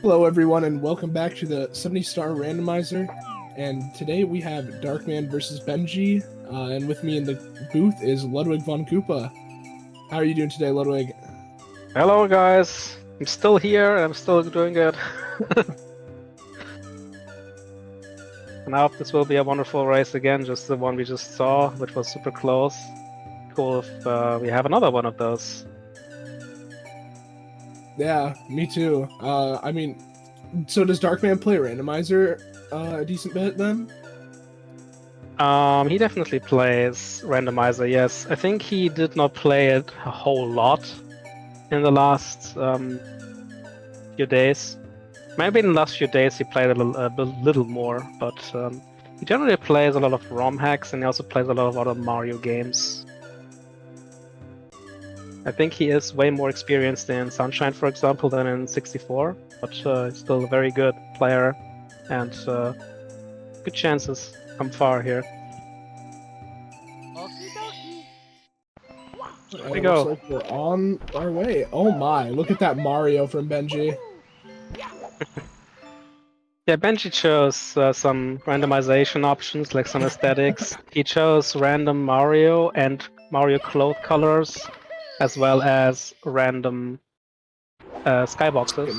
Hello everyone and welcome back to the 70-star randomizer. And today we have Darkman versus Benji, and with me in the booth is Ludwig von Koopa. How are you doing today, Ludwig? Hello guys, I'm still here and I'm still doing it. And I hope this will be a wonderful race again, just the one we just saw, which was super close. Cool if we have another one of those. Yeah, me too. So does Darkman play randomizer a decent bit then? He definitely plays Randomizer, yes. I think he did not play it a whole lot in the last few days. Maybe in the last few days he played a little more, but he generally plays a lot of ROM hacks and he also plays a lot of other Mario games. I think he is way more experienced in Sunshine, for example, than in 64, but he's still a very good player and good chances come far here. There we go. Looks like we're on our way. Oh my, look at that Mario from Benji. Yeah, Benji chose some randomization options, like some aesthetics. He chose random Mario and Mario cloth colors, as well as random skyboxes.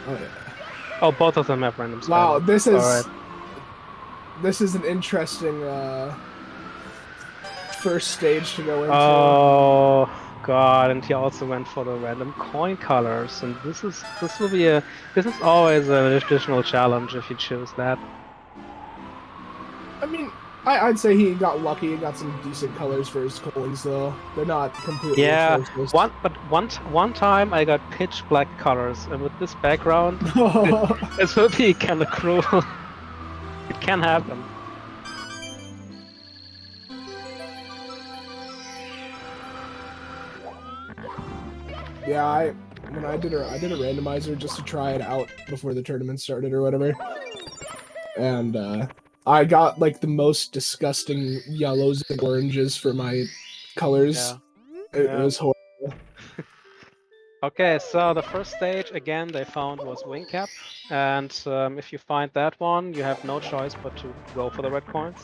Oh yeah. Oh, both of them have random skyboxes. Wow, this is Alright. this is an interesting first stage to go into. Oh god, and he also went for the random coin colors, and this is always an additional challenge if you choose that. I mean, I'd say he got lucky. He got some decent colors for his coins, though. They're not completely atrocious. One time I got pitch black colors, and with this background, it will be kind of cruel. It can happen. Yeah, when I did a randomizer just to try it out before the tournament started or whatever, and I got like the most disgusting yellows and oranges for my colors. Yeah. It was horrible. Okay, so the first stage again they found was wing cap, and if you find that one, you have no choice but to go for the red coins,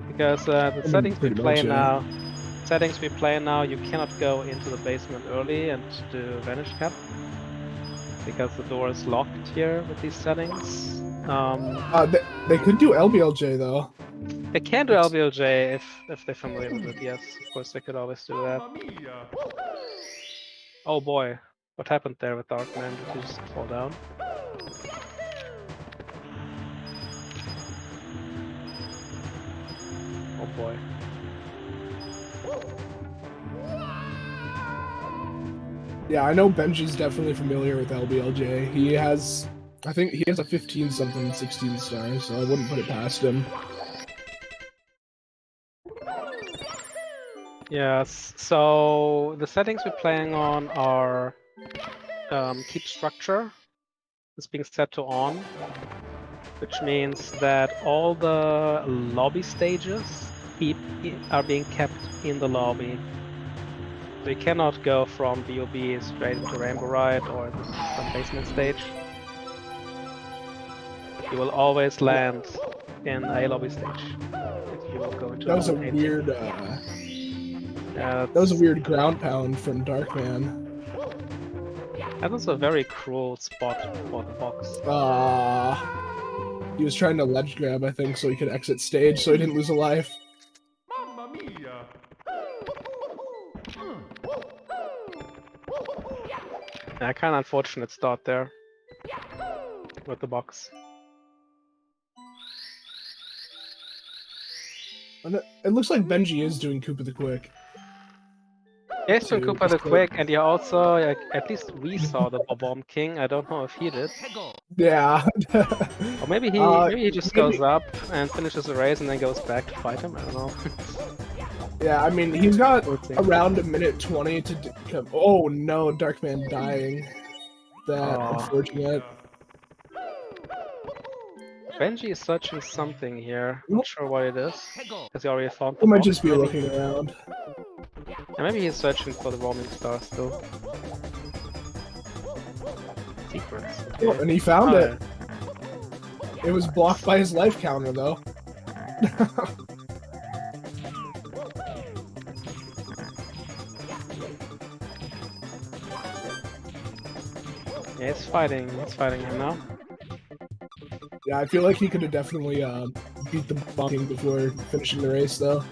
because the settings we play now, you cannot go into the basement early and do vanish cap, because the door is locked here with these settings. They could do LBLJ though. They can do LBLJ if they're familiar with it. Yes, of course they could always do that. Oh boy, what happened there with Darkman? Did he just fall down? Oh boy. Yeah, I know Benji's definitely familiar with LBLJ. I think he has a 15-something 16 star, so I wouldn't put it past him. Yes, so the settings we're playing on are keep structure is being set to on, which means that all the lobby stages are being kept in the lobby. So you cannot go from BOB straight into Rainbow Ride or some basement stage. You will always land in a lobby stage if you will go into. That was a weird. That was a weird ground pound from Darkman. That was a very cruel spot for the box. He was trying to ledge grab, I think, so he could exit stage, so he didn't lose a life. Mamma mia! Yeah, kind of unfortunate start there with the box. And it looks like Benji is doing Koopa the Quick. Yes, doing Koopa the Quick, and he also, at least we saw the Bomb King. I don't know if he did. Yeah. Or maybe he just goes up and finishes the race and then goes back to fight him. I don't know. Yeah, I mean, he's got around a minute 20 to come. Oh no, Darkman dying. Unfortunate. Benji is searching something here. Not sure what it is. Because he already found the He might box, just be maybe. looking around. And maybe he's searching for the roaming star still. secrets. Oh, Okay. and he found Oh, it. It was blocked by his life counter, though. Yeah, he's fighting him now. Yeah, I feel like he could have definitely beat the King before finishing the race, though.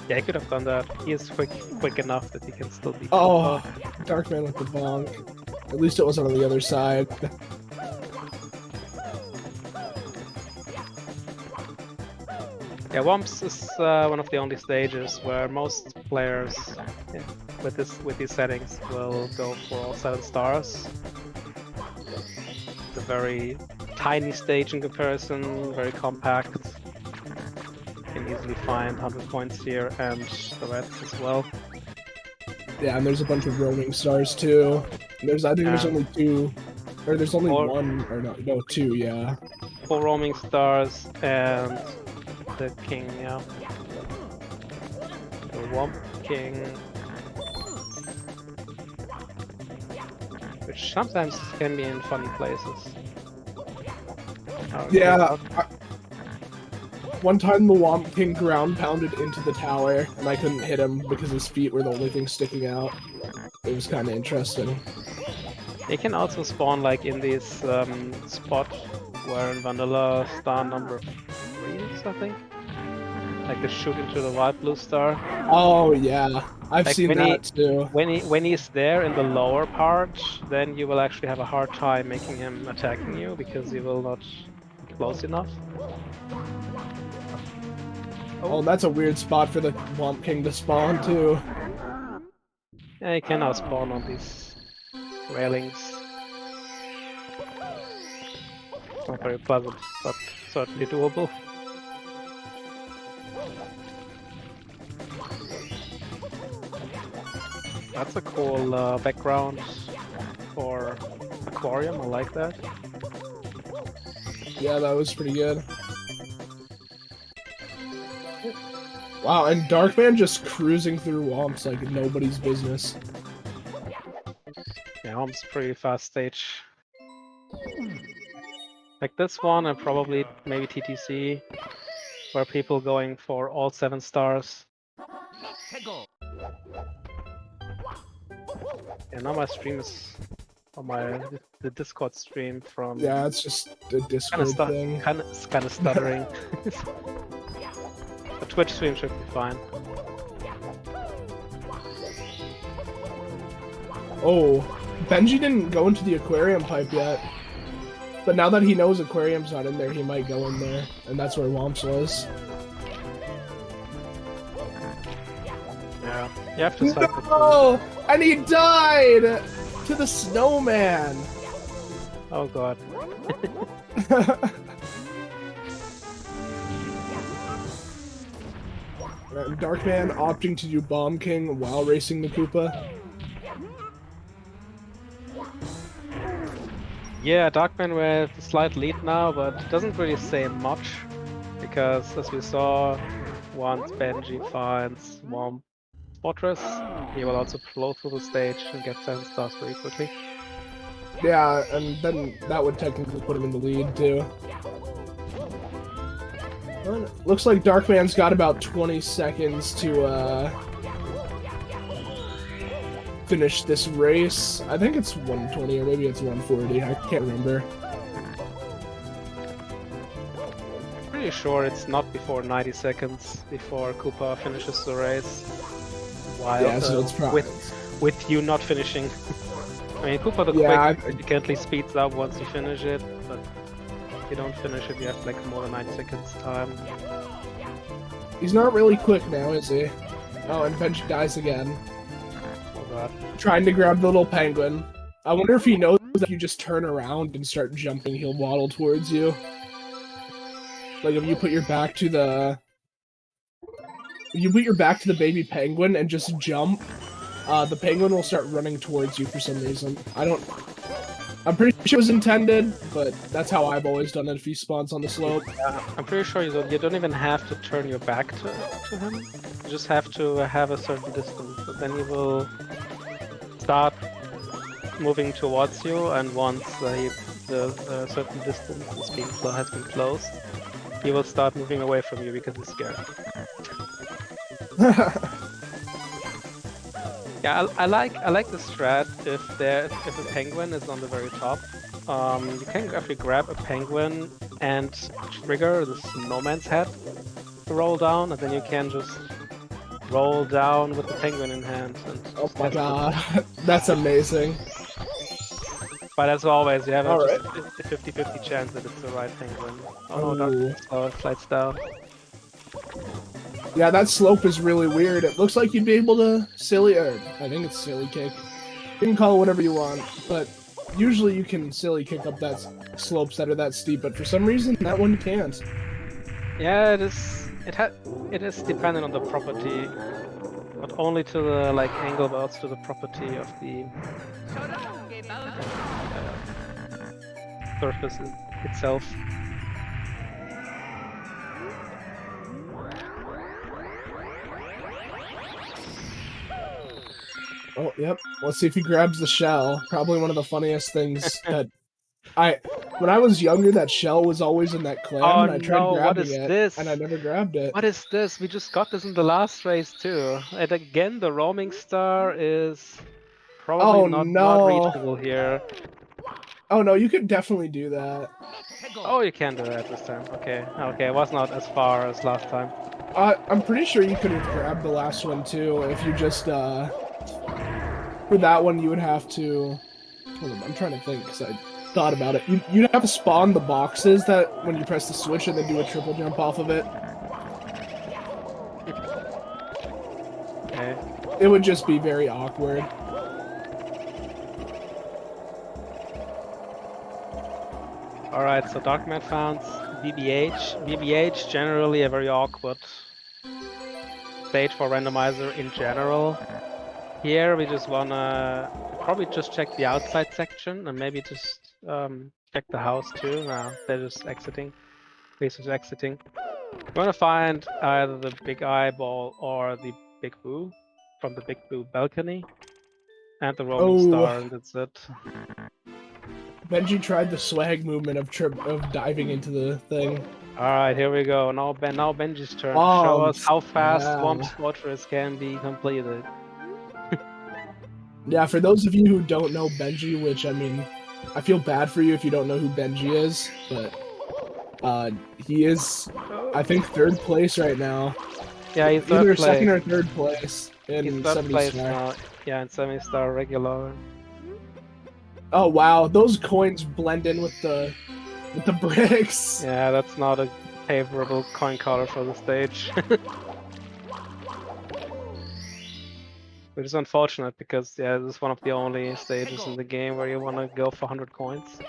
Yeah, he could have done that. He is quick enough that he can still beat Oh, Koopa. Darkman with the bonk. At least it wasn't on the other side. Yeah, Wumps is one of the only stages where most players with these settings will go for all 7 stars. It's a very tiny stage in comparison, very compact. You can easily find 100 points here and the reds as well. Yeah, and there's a bunch of roaming stars too. I think there's only 2, or there's only 1, or no, 2. Yeah. 4 roaming stars and the king, yeah. The Wump King. Which sometimes can be in funny places. Oh, Yeah. One time the Womp King ground pounded into the tower, and I couldn't hit him because his feet were the only thing sticking out. It was kind of interesting. They can also spawn like in this spot where in Vanilla star number 3 is, I think. Like they shoot into the white blue star. Oh yeah, I've Like seen that too. When he's there in the lower part, then you will actually have a hard time making him attacking you because he will not be close enough. Oh, that's a weird spot for the Womp King to spawn too. Yeah, he can now spawn on these railings. It's not very pleasant, but certainly doable. That's a cool background for aquarium, I like that. Yeah, that was pretty good. Wow, and Darkman just cruising through Womps like nobody's business. Yeah, Home's pretty fast stage. Like this one and probably maybe TTC, where people going for all 7 stars. Yeah, now my stream is on the Discord stream from. Yeah, it's just a Discord thing. Kind of stuttering. The Twitch stream should be fine. Oh, Benji didn't go into the aquarium pipe yet. But now that he knows aquarium's not in there, he might go in there. And that's where Womps was. Yeah, you have to cycle through. No! And he died! To the snowman! Oh god. And Darkman opting to do Bomb King while racing the Koopa. Yeah, Darkman with a slight lead now, but it doesn't really say much. Because as we saw, once Benji finds Womp Fortress, he will also flow through the stage and get 10 stars very quickly. Yeah, and then that would technically put him in the lead, too. Well, looks like Darkman's got about 20 seconds to, finish this race. I think it's 120 or maybe it's 140. I can't remember. Pretty sure it's not before 90 seconds before Koopa finishes the race. While Yeah, so it's probably... with you not finishing. I mean, Koopa the quick significantly speeds up once you finish it, but if you don't finish it, you have like more than 90 seconds time. He's not really quick now, is he? Oh, and Benji dies again. Oh god. Trying to grab the little penguin. I wonder if he knows that if you just turn around and start jumping, he'll waddle towards you. Like if you put your back to the... If you put your back to the baby penguin and just jump, the penguin will start running towards you for some reason. I'm pretty sure it was intended, but that's how I've always done it if he spawns on the slope. Yeah, I'm pretty sure you don't even have to turn your back to him. You just have to have a certain distance, but then he will start moving towards you, and once the certain distance has been closed, he will start moving away from you because he's scared. Yeah, I like the strat if a penguin is on the very top. You can actually grab a penguin and trigger the snowman's head to roll down, and then you can just roll down with the penguin in hand. And Oh my god, that's amazing. But as always, you have All just a 50-50 chance that it's the right penguin. Oh no, Ooh. it slides down. Yeah, that slope is really weird. It looks like you'd be able to I think it's silly kick. You can call it whatever you want, but usually you can silly kick up that slopes that are that steep, but for some reason that one can't. Yeah, it is. It is dependent on the property, not only to the angle, but also to the property of the surface itself. Oh, yep. Let's see if he grabs the shell. Probably one of the funniest things that when I was younger, that shell was always in that clam, Oh and I tried no, what grabbing is it, this? and I never grabbed it. What is this? We just got this in the last race too. And again, the roaming star is probably not reachable here. Oh no, you could definitely do that. Oh, you can do that this time. Okay, it was not as far as last time. I'm pretty sure you could have grabbed the last one too, if you just, for that one you would have to, hold on, I'm trying to think, because I thought about it. You'd have to spawn the boxes that, when you press the switch, and then do a triple jump off of it. Okay. It would just be very awkward. Alright, so Darkman found BBH. BBH, generally a very awkward stage for Randomizer in general. Here we just wanna probably just check the outside section and maybe just check the house too. No, they're just exiting. Base is exiting. We wanna find either the big eyeball or the big boo from the big boo balcony. And the roaming star, and that's it. Benji tried the swag movement of diving into the thing. Alright, here we go. Now Benji's turn to show us how fast Swamp's Fortress can be completed. Yeah, for those of you who don't know Benji, which, I mean, I feel bad for you if you don't know who Benji is, but he is, I think, 3rd place right now. Yeah, he's either 3rd place. 2nd or 3rd place in 70-star. Yeah, in 70-star regular. Oh wow, those coins blend in with the bricks. Yeah, that's not a favorable coin color for the stage. Which is unfortunate because, yeah, this is one of the only stages in the game where you want to go for 100 coins.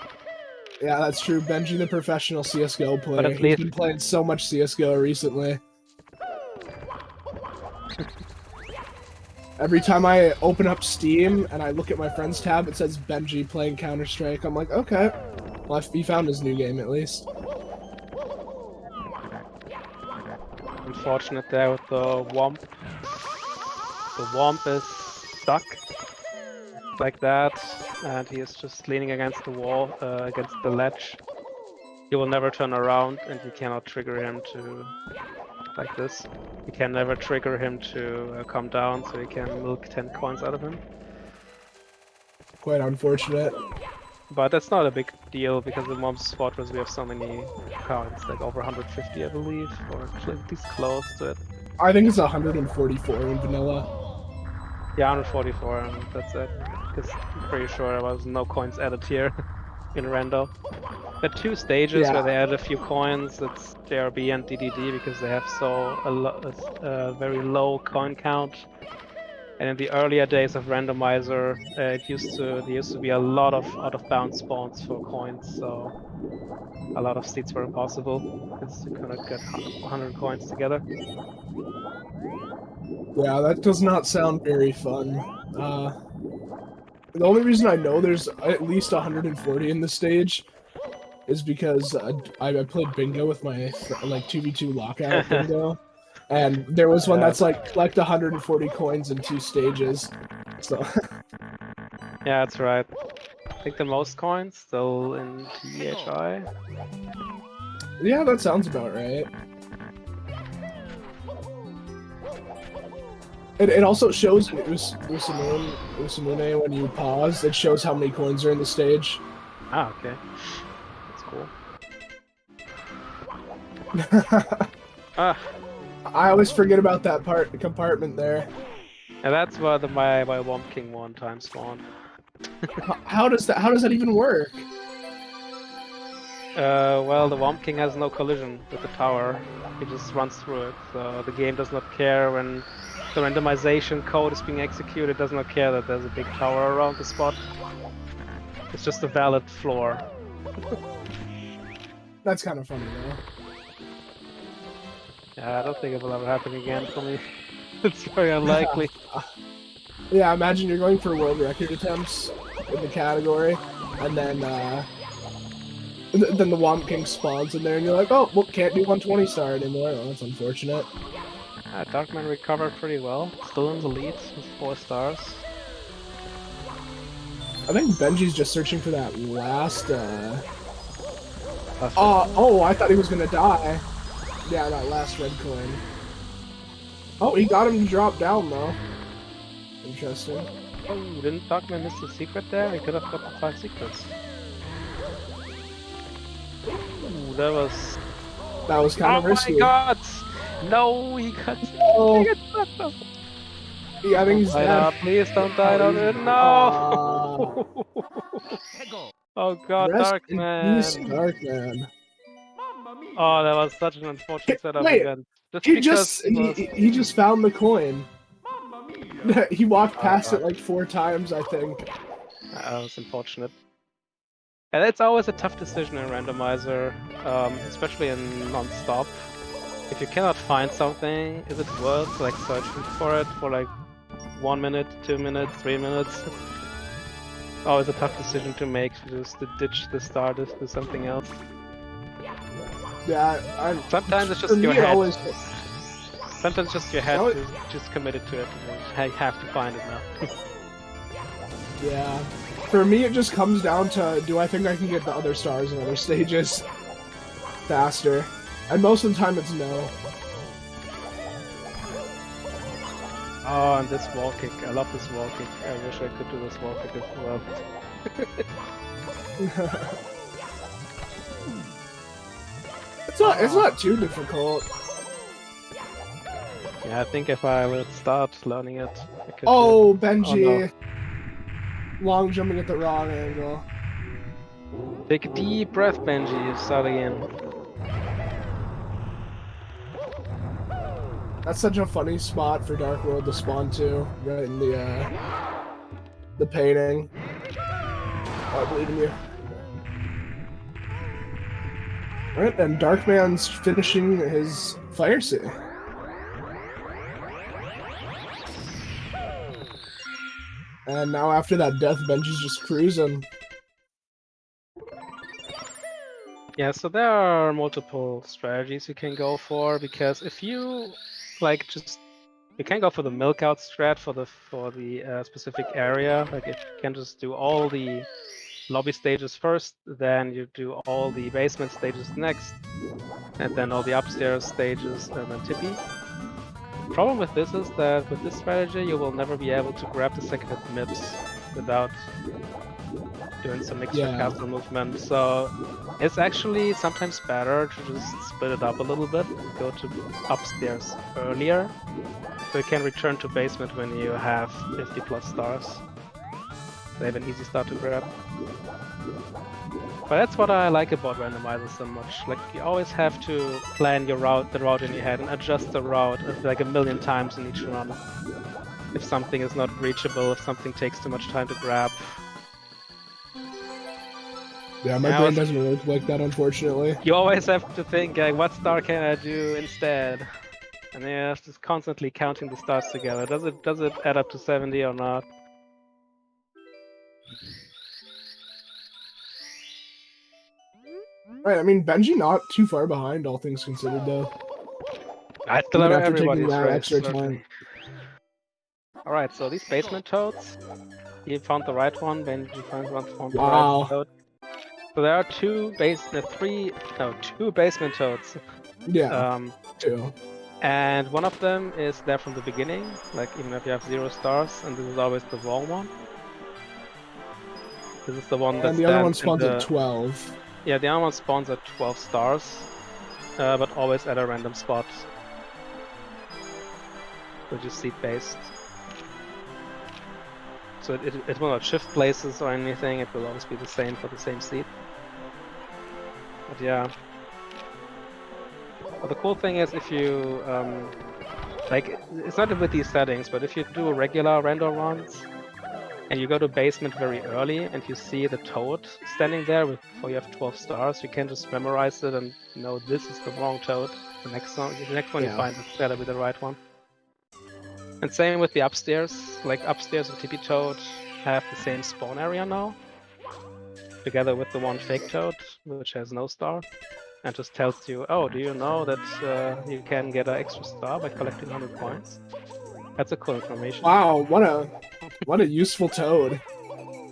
Yeah, that's true. Benji, the professional CSGO player. But at He's least been playing so much CSGO recently. Every time I open up Steam and I look at my friends tab, it says Benji playing Counter-Strike. I'm like, okay. Well, he found his new game at least. Unfortunate there with the Womp. The Womp is stuck like that, and he is just leaning against the wall, against the ledge. He will never turn around, and you cannot trigger him to like this. You can never trigger him to come down, so you can milk 10 coins out of him. Quite unfortunate. But that's not a big deal, because in Mom's Fortress we have so many coins, like over 150 I believe, or at least close to it. I think it's 144 in vanilla. Yeah, 144, and that's it. Because I'm pretty sure there was no coins added here in Rando. There are 2 stages where they added a few coins. It's JRB and DDD because they have a very low coin count. And in the earlier days of Randomizer, there used to be a lot of out-of-bounds spawns for coins, so a lot of seats were impossible because you couldn't get 100 coins together. Yeah, that does not sound very fun. The only reason I know there's at least 140 in this stage is because I played bingo with my, like, 2v2 lockout bingo. And there was one that's like, collect 140 coins in 2 stages. So. Yeah, that's right. I think the most coins still in THI. Yeah, that sounds about right. It also shows in Usamune when you pause, it shows how many coins are in the stage. Ah, okay. That's cool. Ah, I always forget about that compartment there. and that's where my Womp King one time spawned. How does that even work? Well, the Womp King has no collision with the tower. He just runs through it. So the game does not care when the randomization code is being executed. It does not care that there's a big tower around the spot. It's just a valid floor. That's kind of funny though. Yeah, I don't think it will ever happen again for me. It's very unlikely. Yeah, imagine you're going for world record attempts in the category, and then the Womp King spawns in there, and you're like, oh, well, can't do 120 star anymore. Oh, that's unfortunate. Darkman recovered pretty well. Still in the lead with 4 stars. I think Benji's just searching for that last. Oh, I thought he was gonna die. Yeah, that last red coin. Oh, he got him to drop down though. Interesting. Oh, didn't Darkman miss the secret there? He could have got the 5 secrets. Ooh, that was kind of risky. Oh my god! No, he got. Oh. He got sucked up. Yeah, I think he's dead. Please don't die on it. No! Oh god, Rest in peace, Darkman. Darkman. Oh, that was such an unfortunate setup Wait, again. he just found the coin. He walked past it like 4 times, I think. That was unfortunate. And it's always a tough decision in Randomizer, especially in non-stop. If you cannot find something, is it worth like searching for it for like 1 minute, 2 minutes, 3 minutes? Always a tough decision to make, just to ditch the star, to do something else. Yeah, sometimes it's just your head. Sometimes it's just your head to just committed to it. And I have to find it now. Yeah. For me, it just comes down to, do I think I can get the other stars in other stages faster? And most of the time, it's no. Oh, and this wall kick. I love this wall kick. I wish I could do this wall kick as well. It's not too difficult. Yeah, I think if I would start learning it, I could Oh, do... Benji! Oh, no. Long jumping at the wrong angle. Take a deep breath, Benji. Start again. That's such a funny spot for Dark World to spawn to, right in the painting. Oh, I believe in you. Alright, and Darkman's finishing his Fire Sea. And now after that death, Benji's just cruising. Yeah, so there are multiple strategies you can go for, because if you like you can go for the milk out strat for the specific area. Like if you can just do all the lobby stages first, then you do all the basement stages next, and then all the upstairs stages, and then Tippy. The problem with this is that with this strategy, you will never be able to grab the second MIPS without doing some extra castle movement. So it's actually sometimes better to just split it up a little bit, go to upstairs earlier, so you can return to basement when you have 50 plus stars. They have an easy start to grab. But that's what I like about randomizers so much. Like, you always have to plan the route in your head and adjust the route like a million times in each run. If something is not reachable, if something takes too much time to grab. Yeah, my brain doesn't work like that, unfortunately. You always have to think, like, what star can I do instead? And then you have to constantly counting the stars together. Does it add up to 70 or not? Right, I mean, Benji not too far behind, all things considered, though. I still have everybody's that race, extra time. Alright, so these basement toads, He found the right one. Benji found the Wow. right toad. So there are two basement toads. Yeah. Two. And one of them is there from the beginning, like even if you have 0 stars, and this is always the wrong one. This is the one that And the other one stands in spawns at the... 12. Yeah, the other one spawns at 12 stars, but always at a random spot, which is seed-based. So it will not shift places or anything, it will always be the same for the same seed. But yeah. But the cool thing is if you, like, it's not with these settings, but if you do regular render runs, and you go to basement very early, and you see the toad standing there before you have 12 stars, you can just memorize it and know this is the wrong toad. The next one you find is gotta be the right one. And same with the upstairs. Like upstairs and Tippy Toad have the same spawn area now, together with the one fake toad, which has no star, and just tells you, oh, do you know that you can get an extra star by collecting 100 points? That's a cool information. Wow, what a useful toad.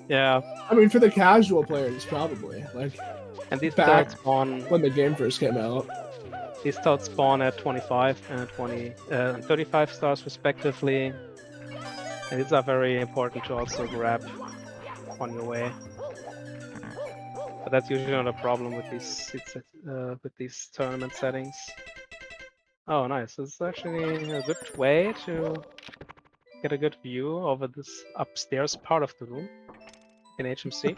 Yeah. I mean, for the casual players, probably. Like, And these back toads spawn when the game first came out. These toads spawn at 25 and 35 stars respectively. And these are very important to also grab on your way. But that's usually not a problem with these tournament settings. Oh, nice. This is actually a good way to get a good view over this upstairs part of the room in HMC.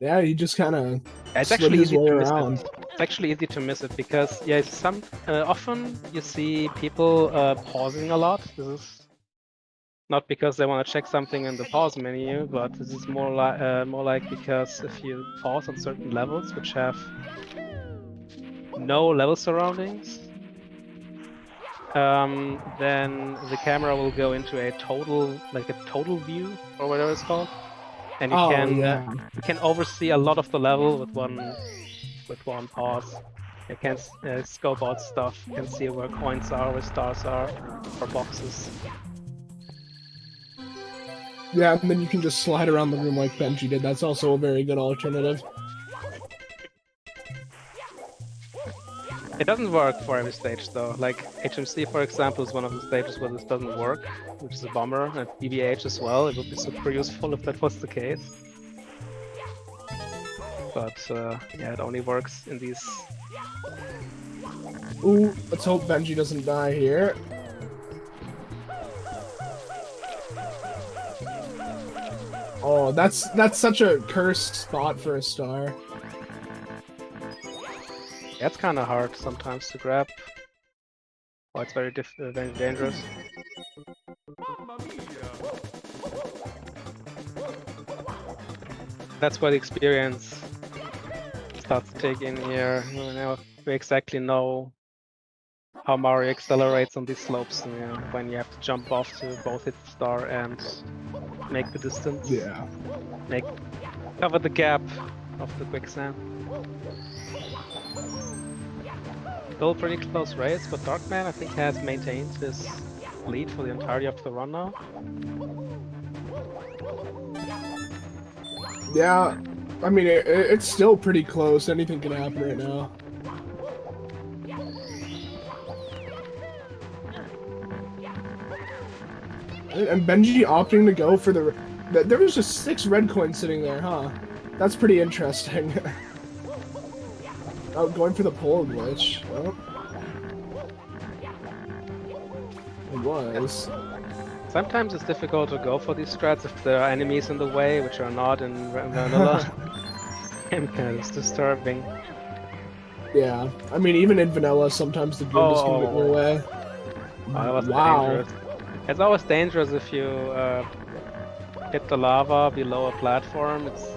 Yeah, he just kind of It's slid actually his easy way to miss around. it. It's actually easy to miss it because yeah, often you see people pausing a lot. This is not because they want to check something in the pause menu, but this is more like because if you pause on certain levels which have no level surroundings, then the camera will go into a total view or whatever it's called, and you can oversee a lot of the level with one pause. You can scope out stuff, you can see where coins are, where stars are, or boxes. Yeah, and then you can just slide around the room like Benji did. That's also a very good alternative. It doesn't work for every stage though. Like HMC, for example, is one of the stages where this doesn't work, which is a bummer, and BBH as well. It would be super useful if that was the case. But yeah, it only works in these. Ooh, let's hope Benji doesn't die here. Oh, that's such a cursed spot for a star. Yeah, it's kind of hard sometimes to grab. Oh, it's very dangerous. Mamma mia! That's where the experience starts to take in here. Now we exactly know how Mario accelerates on these slopes, you know, when you have to jump off to both hit the star and make the distance. Yeah. Cover the gap of the quicksand. Still pretty close race, but Darkman I think has maintained his lead for the entirety of the run now. Yeah, I mean, it's still pretty close. Anything can happen right now. And Benji opting to go for the... There was just 6 red coins sitting there, huh? That's pretty interesting. Oh, going for the pole glitch. Oh. It was. Sometimes it's difficult to go for these strats if there are enemies in the way, which are not in vanilla. And it's disturbing. Yeah, I mean, even in vanilla, sometimes the Goombas can get in your way. Oh, that was Wow. dangerous. It's always dangerous if you hit the lava below a platform. It's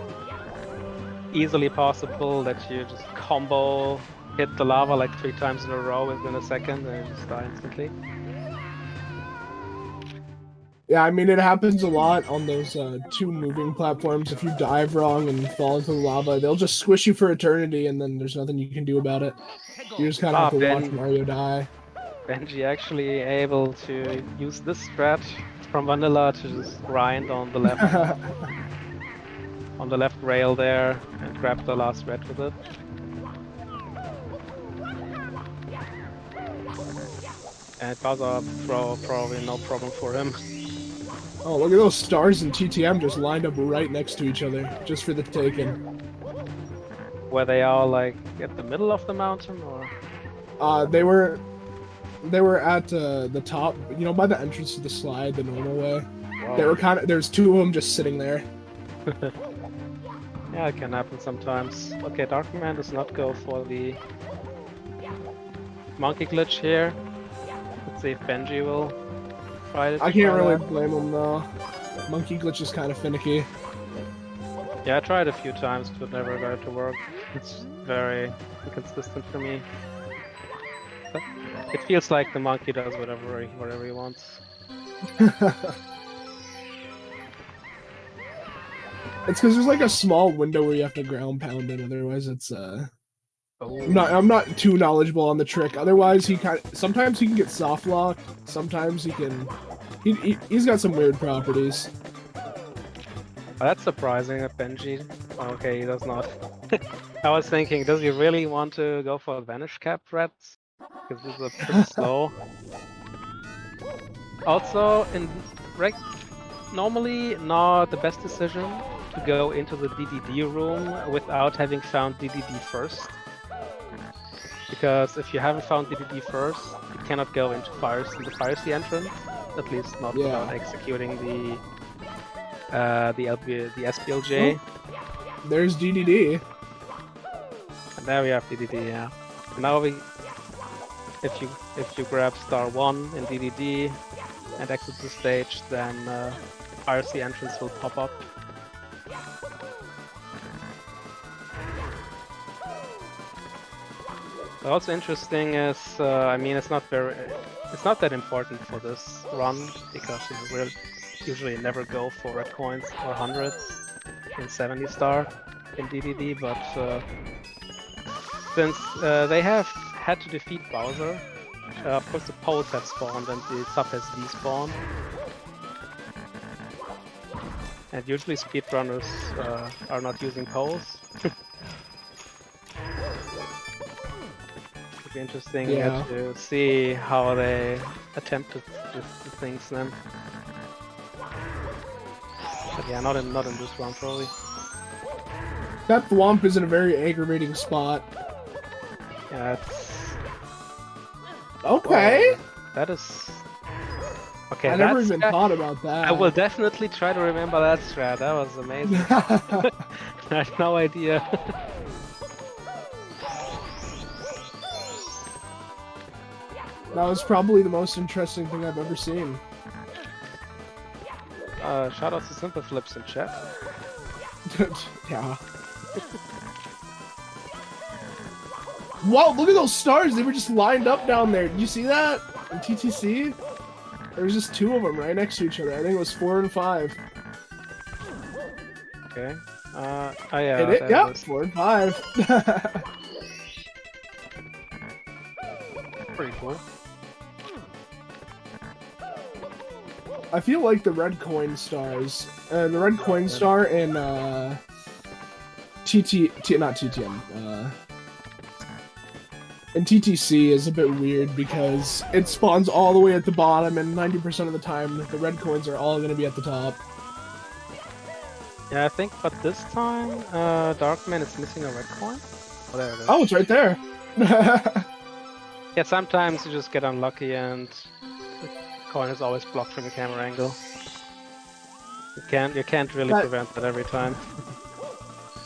easily possible that you just hit the lava like 3 times in a row within a second and just die instantly. Yeah, I mean, it happens a lot on those 2 moving platforms. If you dive wrong and fall into the lava, they'll just squish you for eternity, and then there's nothing you can do about it. You just kind of have to watch Mario die. Benji actually able to use this strat from vanilla to just grind on the left rail there and grab the last red with it. And Buzzer throw probably no problem for him. Oh, look at those stars and TTM just lined up right next to each other, just for the taking. Where they are like at the middle of the mountain, or They were at the top, you know, by the entrance to the slide, the normal way. They were there's two of them just sitting there. yeah, it can happen sometimes. Okay, Darkman does not go for the monkey glitch here. Let's see if Benji will try it. I can't really blame him though. Monkey glitch is kind of finicky. Yeah, I tried a few times, but never got it to work. It's very inconsistent for me. But it feels like the monkey does whatever he wants. It's because there's like a small window where you have to ground pound it. Otherwise, it's Oh. I'm not too knowledgeable on the trick. Otherwise, sometimes he can get soft locked. Sometimes he's got some weird properties. That's surprising that Benji. Okay, he does not. I was thinking, does he really want to go for vanish cap threats? Because these are pretty slow. Also, normally not the best decision to go into the DDD room without having found DDD first. Because if you haven't found DDD first, you cannot go into the Fire Sea entrance. At least not without executing the SPLJ. Oh, there's DDD. And there we have DDD, yeah. And now if you grab star 1 in DDD and exit the stage, then Fire Sea entrance will pop up. Also interesting is, I mean, it's not that important for this run because you will usually never go for red coins or hundreds in 70 star in DDD, but since they have had to defeat Bowser, of course the poles have spawned and the sub has despawned. And usually speedrunners are not using poles. It'd be interesting to see how they attempted the things then. But yeah, not in this round probably. That thwomp is in a very aggravating spot. Yeah, it's okay. That is okay. I never even thought about that. I will definitely try to remember that strat. That was amazing. I had no idea. That was probably the most interesting thing I've ever seen. Shout out to Simple Flips in chat. Yeah. Wow, look at those stars! They were just lined up down there. Did you see that? In TTC? There was just two of them right next to each other. I think it was 4 and 5. Okay. Oh yeah. Yeah, 4 and 5. Pretty cool. I feel like the red coin stars, the red coin star in not TTM, in TTC is a bit weird because it spawns all the way at the bottom, and 90% of the time the red coins are all going to be at the top. Yeah, I think, but this time Darkman is missing a red coin. Oh, there it is. Oh, it's right there. Yeah, sometimes you just get unlucky and the coin is always blocked from the camera angle. You can't really prevent that every time.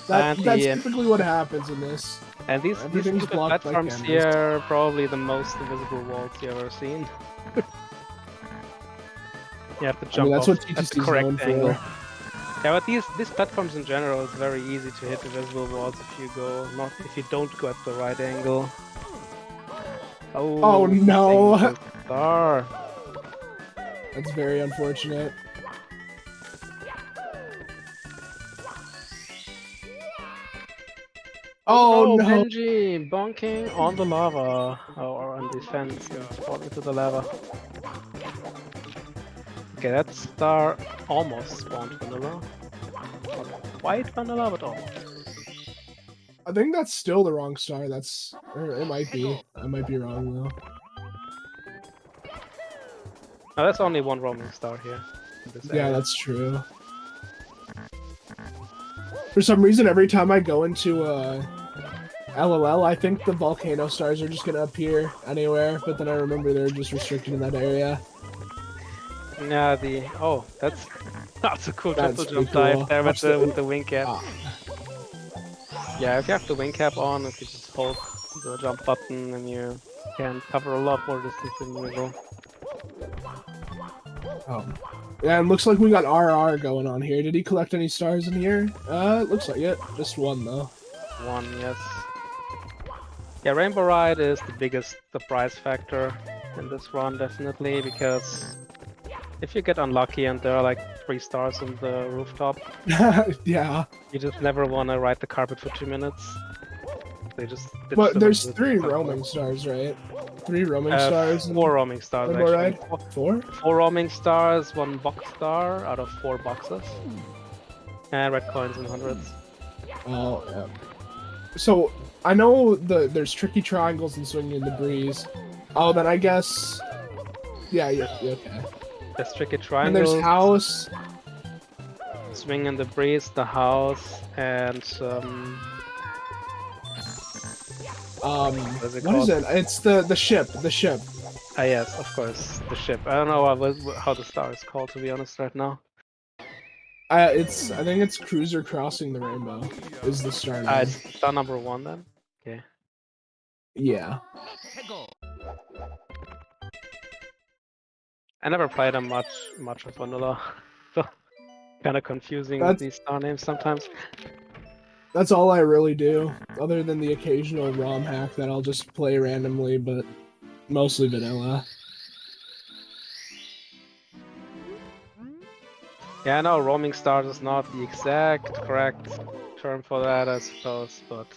That's typically what happens in this. And these platforms here are probably the most invisible walls you've ever seen. You have to jump off at the correct angle. Yeah, but these platforms in general, it's very easy to hit invisible walls if you don't go at the right angle. Oh no! Star. That's very unfortunate. Oh no! Benji bonking on the lava or on the fence and falling to the lava. Okay, that star almost spawned vanilla. Not quite vanilla, but almost. I think that's still the wrong star. That's, or it might be. I might be wrong though. Now there's only one roaming star here. In this Yeah, area. that's true. For some reason, every time I go into LOL, I think the volcano stars are just gonna appear anywhere, but then I remember they're just restricted in that area. Yeah, that's a cool That's triple jump pretty cool. dive there Watch with the wing cap. Ah. Yeah, if you have the wing cap on, if you just hold the jump button, and you can cover a lot more distance than usual. Oh. Yeah, it looks like we got RR going on here. Did he collect any stars in here? It looks like it. Just one though. One, yes. Yeah, Rainbow Ride is the biggest surprise factor in this run, definitely, because if you get unlucky and there are like 3 stars on the rooftop, Yeah. you just never want to ride the carpet for 2 minutes. They just ditch But them there's into 3 somewhere. roaming stars, right? 3 roaming stars. 4 roaming stars, Rainbow actually. Ride? 4? 4 roaming stars, 1 box star out of 4 boxes. And red coins in hundreds. Oh, yeah. So, I know there's tricky triangles and swinging in the breeze. Oh, then I guess... Yeah, you're okay. There's tricky And triangles. there's house. Swing in the breeze, the house, and What is it? It's the ship. The ship. Ah, yes, of course, the ship. I don't know how the star is called, to be honest, right now. I think it's Cruiser Crossing the Rainbow. Is the star name. It's star number 1 then. Okay. Yeah. I never played them much of vanilla, so kind of confusing with these star names sometimes. That's all I really do, other than the occasional ROM hack that I'll just play randomly, but mostly vanilla. Yeah, I know roaming stars is not the exact correct term for that, I suppose, but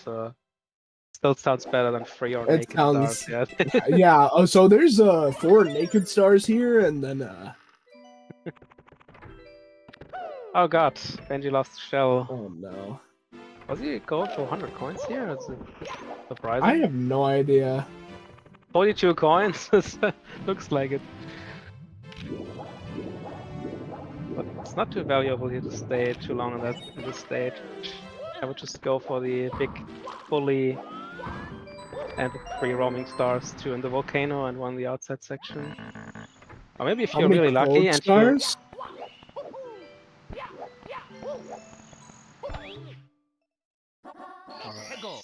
still sounds better than free or naked stars. Yeah. Yeah. Oh, so there's 4 naked stars here, and then Oh god, Benji lost the shell. oh no. Was he going for 100 coins here? Is it surprising? I have no idea. 42 coins? Looks like it. But it's not too valuable here to stay too long in this stage. I would just go for the big pulley and the 3 roaming stars, 2 in the volcano and 1 in the outside section. Or maybe if you're really lucky and stars?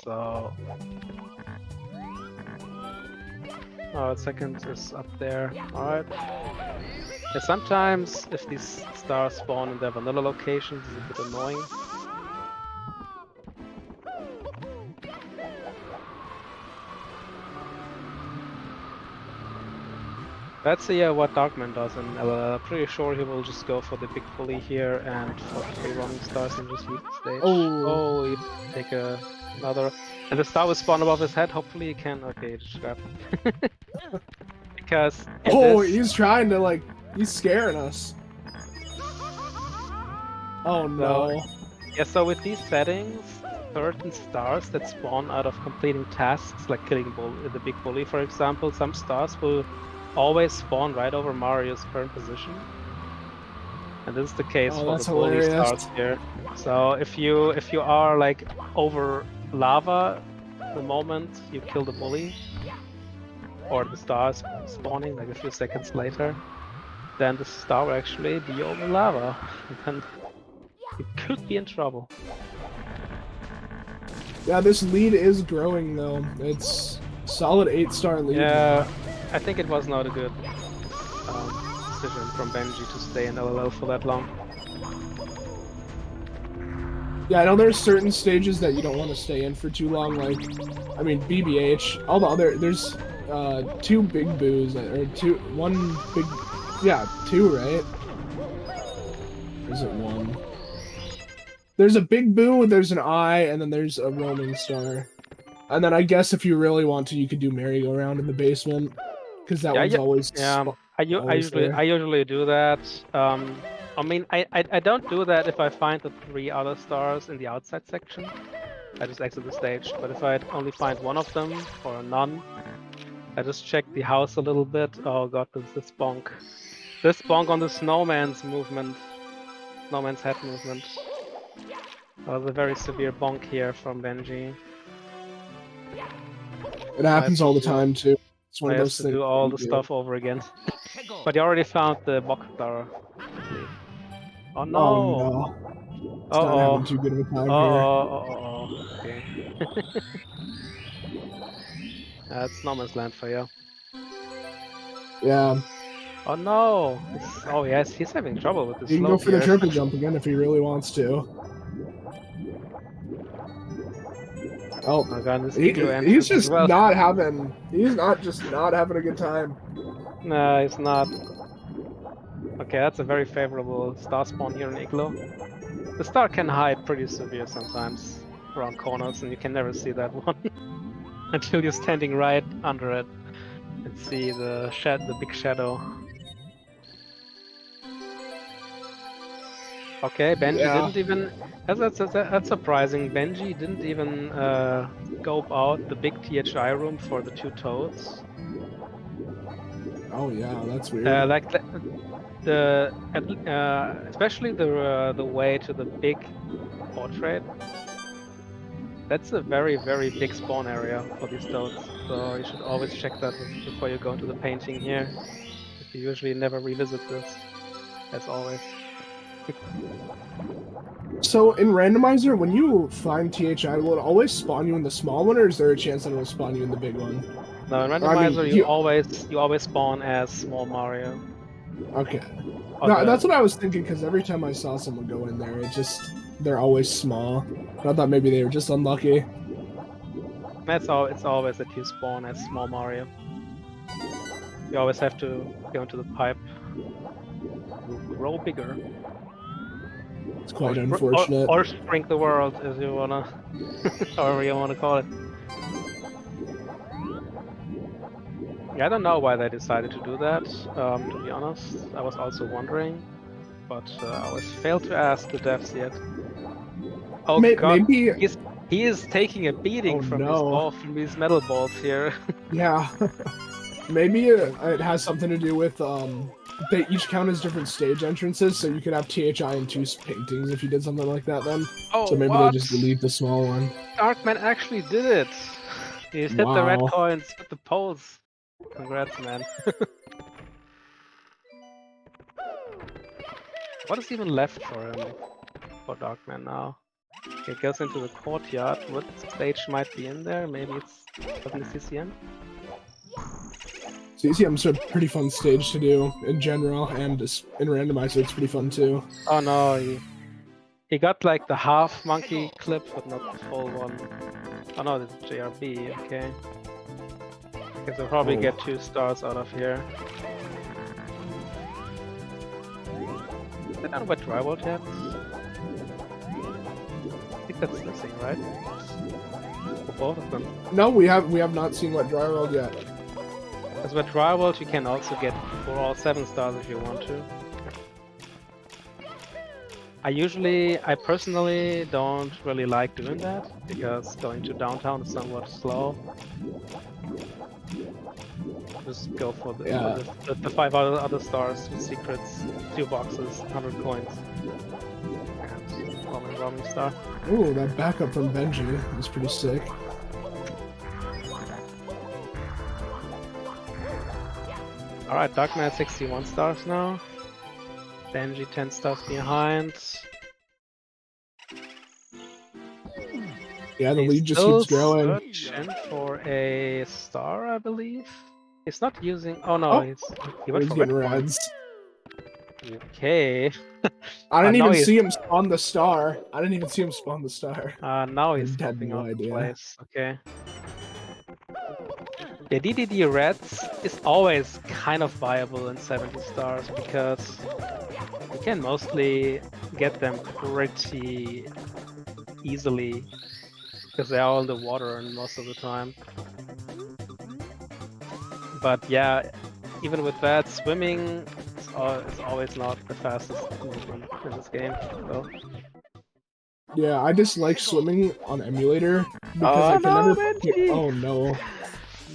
So... Oh, second is up there. Alright. Yeah, sometimes if these stars spawn in their vanilla locations, it's a bit annoying. Let's see what Darkman does in LLL. I'm pretty sure he will just go for the big pulley here and for 3 roaming stars and just leave the stage. Oh, he take another... And the star will spawn above his head, hopefully he can... Okay, just grab it. Because... he's trying to, like... He's scaring us. Oh no. So with these settings, certain stars that spawn out of completing tasks, like killing the big bully for example, some stars will always spawn right over Mario's current position. And this is the case for the bully stars here. So if you are like over lava the moment you kill the bully, or the star is spawning like a few seconds later, then the star will actually be over lava. And you could be in trouble. Yeah, this lead is growing though. It's solid 8-star lead. Yeah, I think it was not a good decision from Benji to stay in LLL for that long. Yeah, I know there's certain stages that you don't want to stay in for too long, like, I mean, BBH, all the other, there's 2 big boos, or 1 big, yeah, 2, right? Or is it 1? There's a Big Boo, there's an eye, and then there's a roaming star. And then I guess if you really want to, you could do merry-go-round in the basement, because that one's always always there. I usually do that. I mean, I don't do that if I find the 3 other stars in the outside section. I just exit the stage. But if I only find one of them or none, I just check the house a little bit. Oh god, this bonk. This bonk on the snowman's movement. Snowman's head movement. That was a very severe bonk here from Benji. It happens all the time too. It's one I of have those to things. do all the stuff over again. But you already found the box star. Oh no! Oh no! It's not having too good of a time here. Okay. That's no man's land for you. Yeah. Oh no! Oh yes, he's having trouble with this. You can go for the triple jump again if he really wants to. Oh, god, this he's just well. not having. He's not just not having a good time. No, he's not. Okay, that's a very favorable star spawn here in Igloo. The star can hide pretty severe sometimes around corners, and you can never see that one until you're standing right under it and see the big shadow. Okay, Benji didn't even. That's surprising. Benji didn't even scope out the big THI room for the 2 toads. Oh yeah, that's weird. Like especially the way to the big portrait. That's a very big spawn area for these toads. So you should always check that before you go into the painting here. You usually never revisit this, as always. So in Randomizer, when you find THI, will it always spawn you in the small one, or is there a chance that it will spawn you in the big one? No, in Randomizer you always spawn as small Mario. Okay. No, that's what I was thinking, because every time I saw someone go in there, they're always small. I thought maybe they were just unlucky. It's always that you spawn as small Mario. You always have to go into the pipe. Grow bigger. It's quite unfortunate. Or shrink the world, as you wanna, however you wanna call it. Yeah, I don't know why they decided to do that. To be honest, I was also wondering, but I always failed to ask the devs yet. Oh god, maybe he is taking a beating from these metal balls here. Yeah. Maybe it has something to do with they each count as different stage entrances, so you could have THI in 2 paintings if you did something like that then. Oh, so maybe they just delete the small one. Darkman actually did it! He hit the red coins with the poles. Congrats, man. What is even left for him? For Darkman now? He goes into the courtyard. What stage might be in there? Maybe it's CCM? CCM's a pretty fun stage to do in general, and in Randomizer it's pretty fun too. Oh no, he got like the half monkey clip, but not the full one. Oh no, this is JRB, okay. I guess I'll probably get 2 stars out of here. Is that not wet drywall yet? I think that's missing, right? For both of them. No, we have not seen wet drywall yet. As with drywall, you can also get for all 7 stars if you want to. I personally don't really like doing that, because going to downtown is somewhat slow. Just go for the 5 other stars with secrets, 2 boxes, 100 coins. And roaming star. Ooh, that backup from Benji was pretty sick. Alright, Darkman at 61 stars now. Benji 10 stars behind. Yeah, the lead just keeps growing. Searching for a star, I believe. He's not using. Oh no, he went for getting reds. Okay. I didn't even see him spawn the star. Now he's popping up the place. Okay. Yeah, DDD Reds is always kind of viable in 70 stars because you can mostly get them pretty easily because they're all in the water and most of the time. But yeah, even with that, swimming is always not the fastest movement in this game. So. Yeah, I dislike swimming on emulator because Oh I can no, never. Benji! Oh no.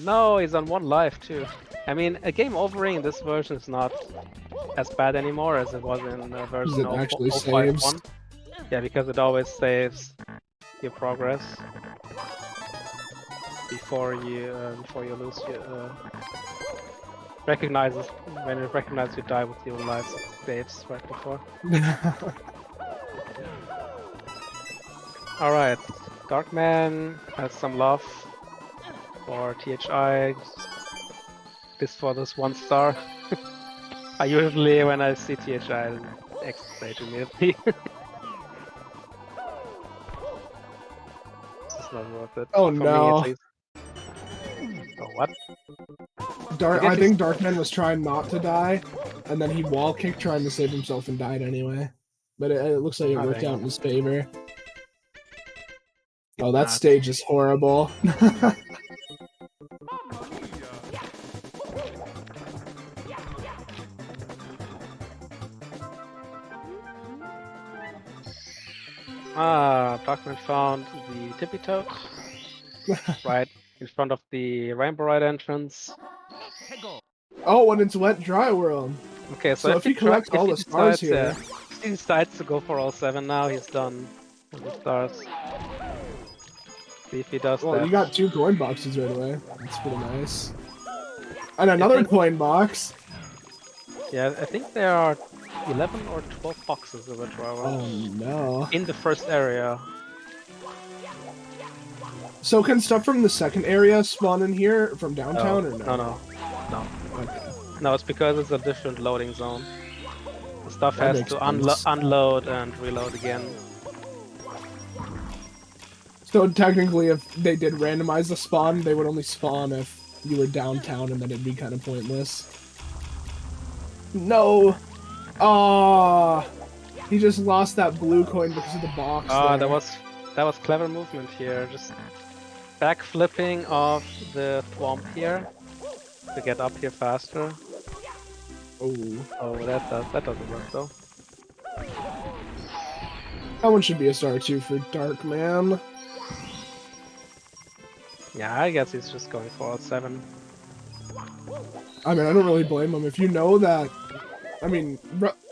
No, he's on 1 life too. I mean, a game overing in this version is not as bad anymore as it was in version It actually 051. saves. Yeah, because it always saves your progress before you lose your recognizes when it recognizes you die with your lives, it saves right before. All right, Darkman has some love for THI. This for this 1 star. I usually, when I see THI, I exit stage immediately. This is not worth it. Oh for no. me at least. Oh what? I think Darkman was trying not to die, and then he wall kicked trying to save himself and died anyway. But it looks like it worked out in his favor. Oh, that stage is horrible. Darkman found the tippy toad right in front of the Rainbow Ride entrance. Oh, and it's wet dry world. Okay, So if he collects all the stars here, if he decides to go for all 7 now, he's done with the stars. See if he does that. Well, you got 2 coin boxes right away. That's pretty nice. And another coin box. Yeah, I think there are 11 or 12 boxes of it, Oh no. in the first area. So can stuff from the second area spawn in here from downtown or no? No. Okay. No, it's because it's a different loading zone. The stuff That has to makes sense. unload and reload again. So technically, if they did randomize the spawn, they would only spawn if you were downtown, and then it'd be kind of pointless. No! Ah, he just lost that blue coin because of the box. Oh, that was clever movement here. Just backflipping off the thwomp here to get up here faster. Oh, that doesn't work though. That one should be a star 2 for Darkman. Yeah, I guess he's just going for all 7. I mean, I don't really blame him. If you know that, I mean,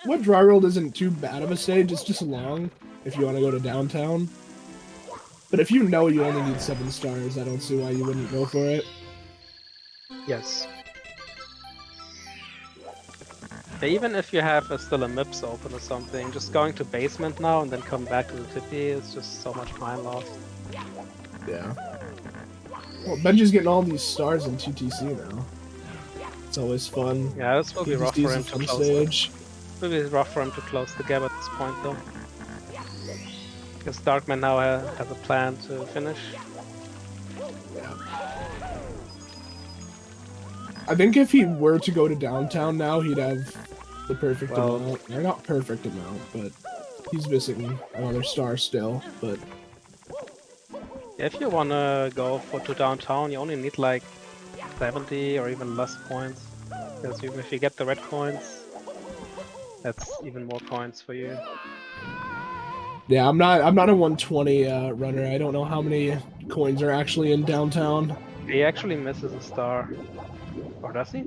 what dry world isn't too bad of a stage. It's just long if you want to go to downtown. But if you know you only need 7 stars, I don't see why you wouldn't go for it. Yes. Yeah, even if you have still a MIPS open or something, just going to basement now and then come back to the tippy is just so much time lost. Yeah. Well, Benji's getting all these stars in TTC now. It's always fun. Yeah, this will be rough for him to close. Stage. It will be rough for him to close the gap at this point, though. Because Darkman now has a plan to finish. Yeah. I think if he were to go to downtown now, he'd have the perfect amount. Or not perfect amount, but he's missing another star still. But yeah, if you wanna go to downtown, you only need like 70 or even less points. Because if you get the red coins, that's even more points for you. yeah, I'm not a 120 runner. I don't know how many coins are actually in downtown. He actually misses a star. Or does he?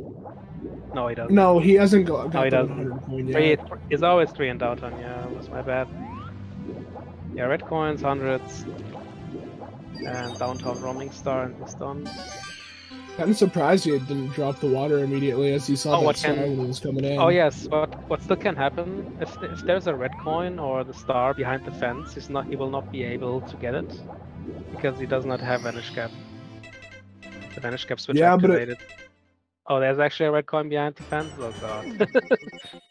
No, he doesn't. No, he hasn't got No, he the doesn't. 100 coin yet. It's always 3 in downtown, yeah, that was my bad. Yeah, red coins, 100s. And downtown roaming star, and he's done. I'm surprised he didn't drop the water immediately as he saw that star when he was coming in. Oh yes, what still can happen if there's a red coin or the star behind the fence, he will not be able to get it because he does not have vanish cap. The vanish cap switch activated. Oh, there's actually a red coin behind the fence. Oh god.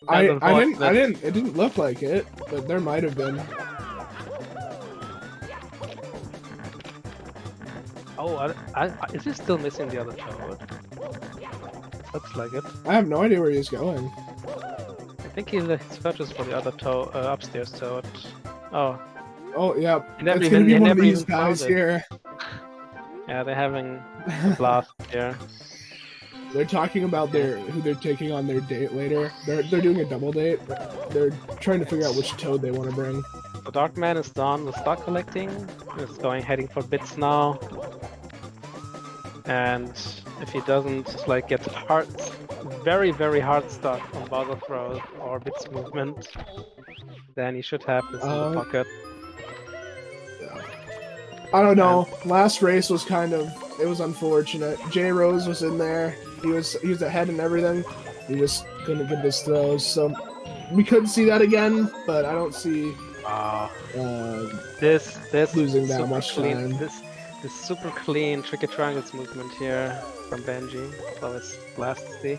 It didn't look like it, but there might have been. Oh, is he still missing the other toad? Looks like it. I have no idea where he's going. I think he searches for the other toad, upstairs toad. Oh, Oh yeah, never it's even- gonna be they one of never these even found guys it. here. Yeah, they're having a blast here. They're talking about who they're taking on their date later. They're doing a double date. They're trying to figure out which toad they want to bring. The Darkman is done with stock collecting. It's heading for bits now. And if he doesn't like get hard, very hard stuck on Bowser throws or bits movement, then he should have this in the pocket. I don't know. Last race was it was unfortunate. J Rose was in there. He was ahead in everything. He just couldn't get his throws, so we could see that again. But I don't see This losing that super much clean, time. This super clean tricky triangles movement here from Benji. So it's blast to see.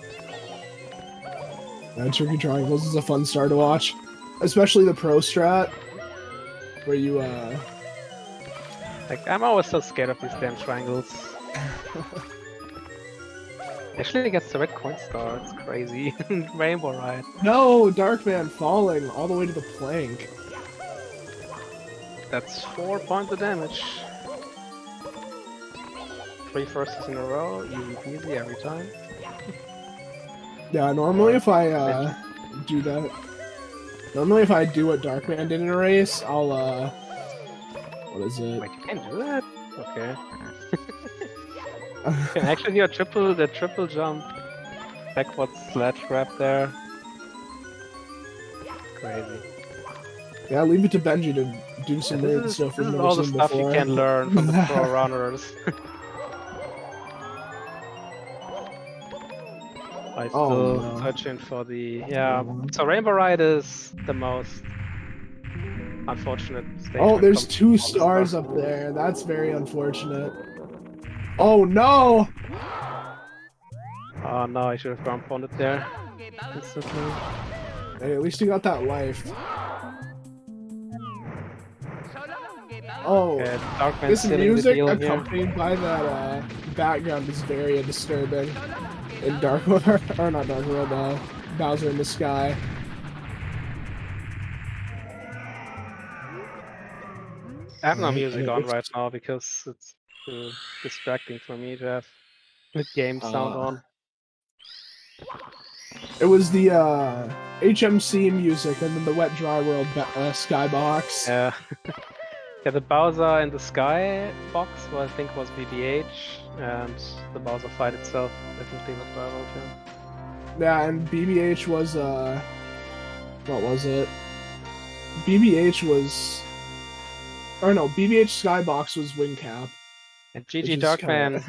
Tricky Triangles is a fun star to watch, especially the pro strat, where you Like I'm always so scared of these damn triangles. Actually, he gets the red coin star. It's crazy. Rainbow Ride. No, Darkman falling all the way to the plank. That's 4 points of damage. 3 firsts in a row, easy peasy every time. Yeah, normally if I do that, normally if I do what Darkman did in a race, I'll what is it? Wait, you can't do that? Okay. You can actually do the triple jump. Backwards sledge grab there. Crazy. Yeah, leave it to Benji to do some weird stuff This we've is never all the seen stuff before. you can learn from the pro runners. I still searching for the So Rainbow Ride is the most unfortunate stage. Oh, when it there's comes to 2 all the stars stuff. up there. That's very unfortunate. Oh no! Oh no, I should have ground pounded there. Instantly. Hey, at least you got that life. Oh, Okay, Darkman this sealing the music deal here. accompanied by that background is very disturbing. In Dark World, or not Dark World, Bowser in the Sky. I have no music on right now because it's too distracting for me to have the game sound on. It was the HMC music and then the Wet Dry World skybox. Yeah. Yeah, the Bowser in the Sky box, what I think was BBH, and the Bowser fight itself definitely was Dry World, yeah. Yeah, and BBH was what was it? BBH was, or no, BBH skybox was Wing Cap. And GG Darkman,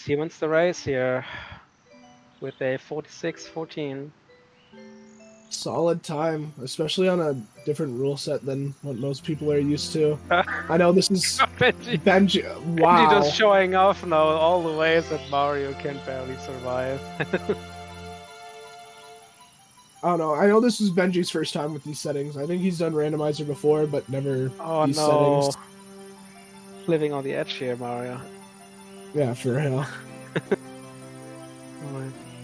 he wins the race here with a 46-14. Solid time, especially on a different rule set than what most people are used to. I know this is Benji. Wow. Benji just showing off now all the ways that Mario can barely survive. I don't know. I know this is Benji's first time with these settings. I think he's done Randomizer before, but never these settings. Living on the edge here, Mario. Yeah, for real.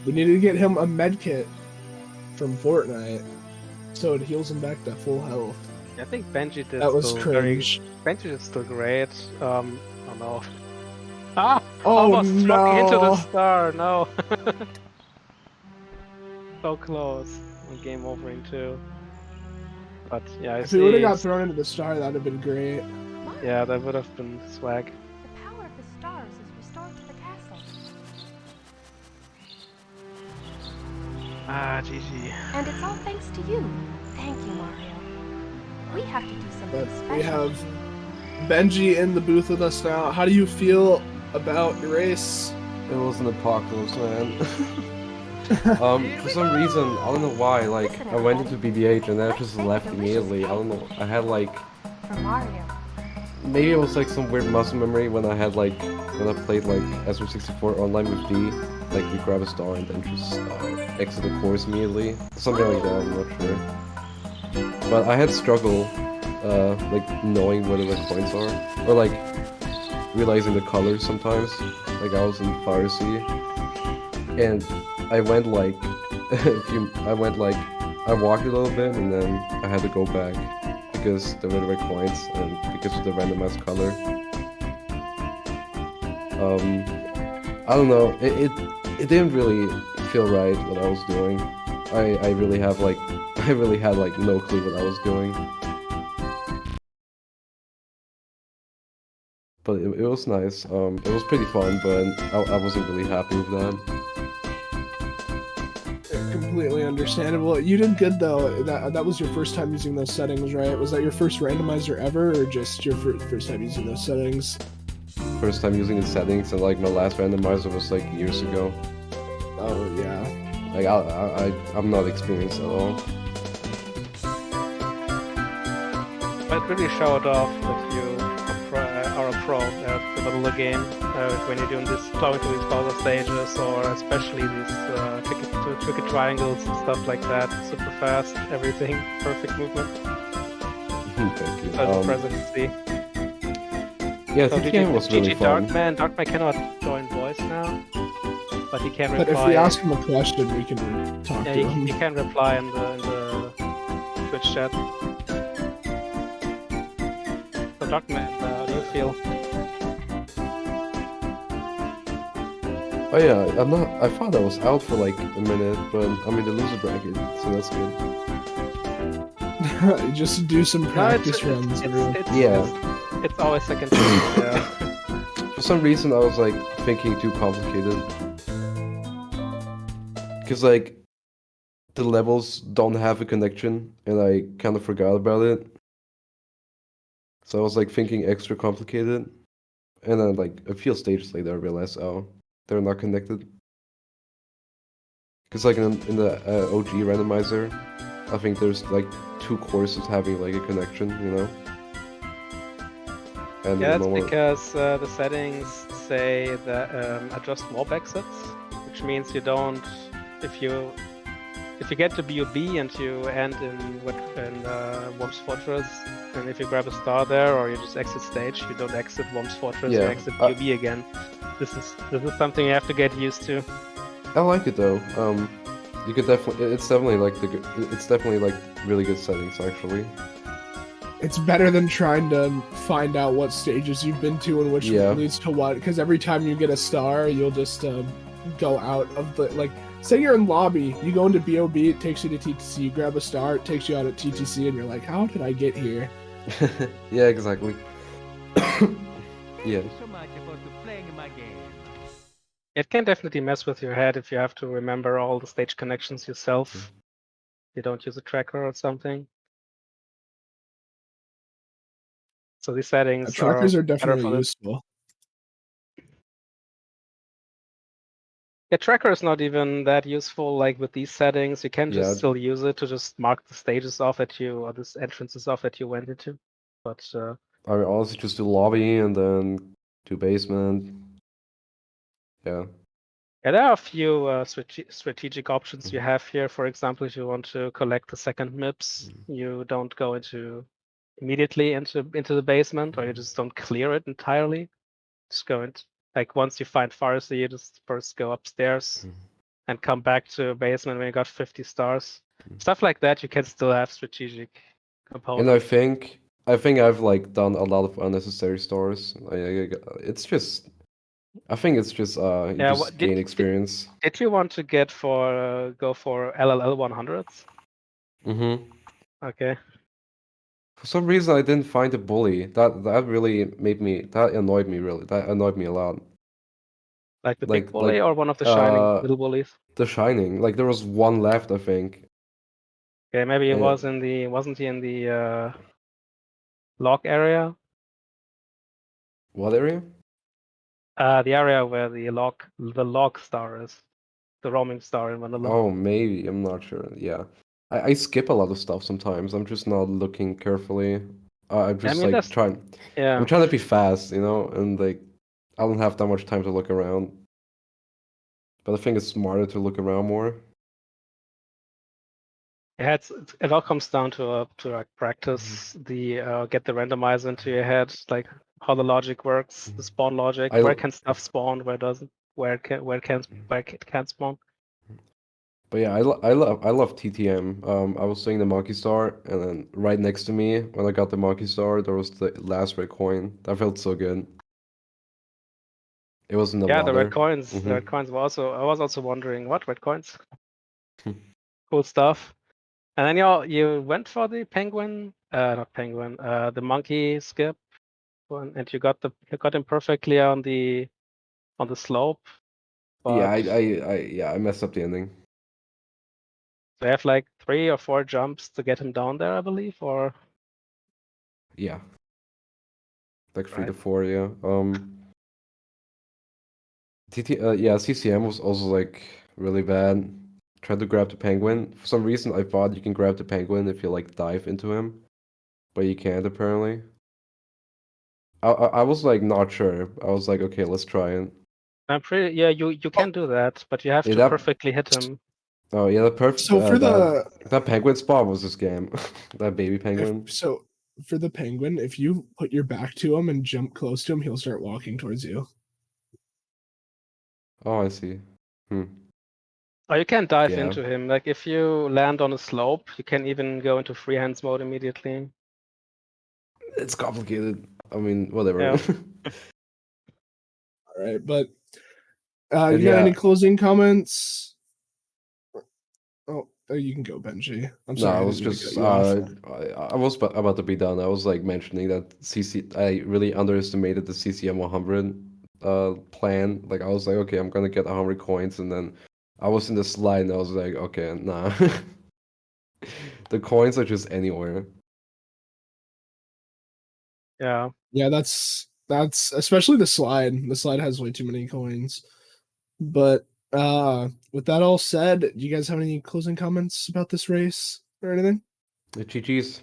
We need to get him a med kit from Fortnite, so it heals him back to full health. I think Benji did. That was cringe. Benji is still great. Oh no. Ah! Oh almost struck into the no! star. No. So close. Game over in 2. But yeah, If he would have got thrown into the star, that'd have been great. Yeah, that would have been swag. The power of the stars is restored to the castle. Ah, GG. And it's all thanks to you. Thank you, Mario. We have to do something But special. we have Benji in the booth with us now. How do you feel about your race? It was an apocalypse, man. For some reason, I don't know why, like, I went into BBH and then I just left immediately. I don't know, I had like, For Mario. maybe it was like some weird muscle memory when I had like, when I played like SM64 online with D, like we grab a star and then just exit the course immediately. Something like that, I'm not sure. But I had struggle, like knowing where the coins are, or like realizing the colors sometimes. Like I was in Fire Sea, and I went like I walked a little bit and then I had to go back because they were the right coins and because of the randomized color. I don't know. It didn't really feel right what I was doing. I really have like I really had like no clue what I was doing. But it was nice. It was pretty fun, but I wasn't really happy with that. Completely understandable. You did good though. That was your first time using those settings, right? Was that your first randomizer ever, or just your first time using those settings? First time using the settings, and like my last randomizer was like years ago. Oh yeah. Like I'm not experienced at all. But it really showed off that you are a pro at the middle of the game when you're doing this, going through these puzzle stages, or especially these tricky triangles and stuff like that. Super fast, everything, perfect movement. Thank you. That's impressive to see. Yeah, So the game was really GG fun. Darkman cannot join voice now, but he can reply. But if we ask him a question, we can talk to him. He can reply in the Twitch chat. So Darkman, how do you feel? Oh yeah, I thought I was out for like a minute, but I'm in the loser bracket, so that's good. Just do some practice runs. It's always second chance, yeah. For some reason, I was like thinking too complicated. Because like the levels don't have a connection, and I kind of forgot about it. So I was like thinking extra complicated, and then like a few stages later, I realized, oh, they're not connected. Because like in the OG randomizer, I think there's like 2 courses having like a connection, you know. And Yeah, that's because the settings say that adjust warp exits, which means you don't, if you get to BOB and you end in Worm's Fortress, and if you grab a star there or you just exit stage, you don't exit Worm's Fortress, you exit BOB again. This is something you have to get used to. I like it though. You could definitely, it's definitely like really good settings actually. It's better than trying to find out what stages you've been to and which leads to what, because every time you get a star, you'll just go out of the, like, say you're in lobby, you go into BOB, it takes you to TTC, you grab a star, it takes you out at TTC, and you're like, how did I get here? Yeah, exactly. Yeah. So much about playing my game. It can definitely mess with your head if you have to remember all the stage connections yourself. You don't use a tracker or something. So these settings trackers are better definitely for this. useful. Yeah, tracker is not even that useful. Like with these settings, you can just still use it to just mark the stages off that you, or the entrances off that you went into. But I mean, honestly, just do lobby and then do basement. Yeah. Yeah, there are a few strategic options you have here. For example, if you want to collect the second MIPS, you don't go immediately into the basement, or you just don't clear it entirely. Just go into, like, once you find Pharmacy, you just first go upstairs and come back to basement when you got 50 stars. Stuff like that, you can still have strategic components. And I think I've like done a lot of unnecessary stores. It's just, I think it's just you just gain experience. Did you want to go for LLL 100s? Mm-hmm. Okay. For some reason, I didn't find a bully. That really annoyed me really. That annoyed me a lot. Like the big bully or one of the shining little bullies? The Shining. Like there was one left, I think. Okay, maybe it was wasn't he in the log area? What area? The area where the log star is. The roaming star in Vanilla. Oh, maybe. I'm not sure. Yeah. I skip a lot of stuff sometimes. I'm just not looking carefully. I'm just trying. Yeah. I'm trying to be fast, you know, and like I don't have that much time to look around. But I think it's smarter to look around more. Yeah, it all comes down to like practice. Get the randomizer into your head, like how the logic works, the spawn logic. Where can stuff spawn? Where doesn't? Where can spawn? But yeah, I love TTM. I was saying the Monkey Star, and then right next to me, when I got the Monkey Star, there was the last red coin. That felt so good. It was in the Yeah, the red water. coins. The Mm-hmm. red coins were also. I was also wondering what red coins. Cool stuff. And then you went for the penguin, not penguin, the monkey skip one, and you got him perfectly on the slope. Yeah, But I messed up the ending. they have like 3 or 4 jumps to get him down there, I believe, or Yeah, like 3 to right? 4. Yeah. Yeah, CCM was also like really bad. Tried to grab the penguin. For some reason, I thought you can grab the penguin if you like dive into him, but you can't apparently. I was like not sure. I was like, okay, let's try it. I'm pretty. Yeah, you can do that, but you have Yeah, to that. perfectly hit him. Oh yeah, the perfect. So for the That penguin spot was this game. That baby penguin. for the penguin, if you put your back to him and jump close to him, he'll start walking towards you. Oh, I see. Hmm. Or you can dive Yeah, into him. Like if you land on a slope, you can even go into free hands mode immediately. it's complicated. I mean, whatever. Yeah. All right, but And you got any yeah, closing comments? Oh, you can go, Benji. I'm no, sorry, I I was didn't mean to cut just you off. I was about to be done. I was like mentioning that I really underestimated the CCM 100 plan. Like I was like, okay, I'm gonna get 100 coins, and then I was in the slide, and I was like, okay, nah. The coins are just anywhere. Yeah. Yeah, that's especially the slide. The slide has way too many coins. But with that all said, do you guys have any closing comments about this race or anything? The GG's.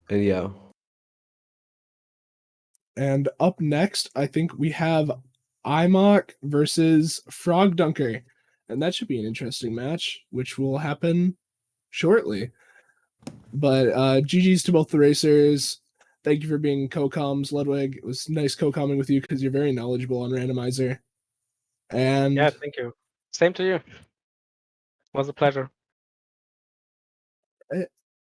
And yeah, And up next, I think we have IMOC versus Frog Dunker. And that should be an interesting match, which will happen shortly. But GG's to both the racers. Thank you for being co-coms, Ludwig. It was nice co-comming with you because you're very knowledgeable on Randomizer. And Yeah. Thank you. Same to you. Was a pleasure.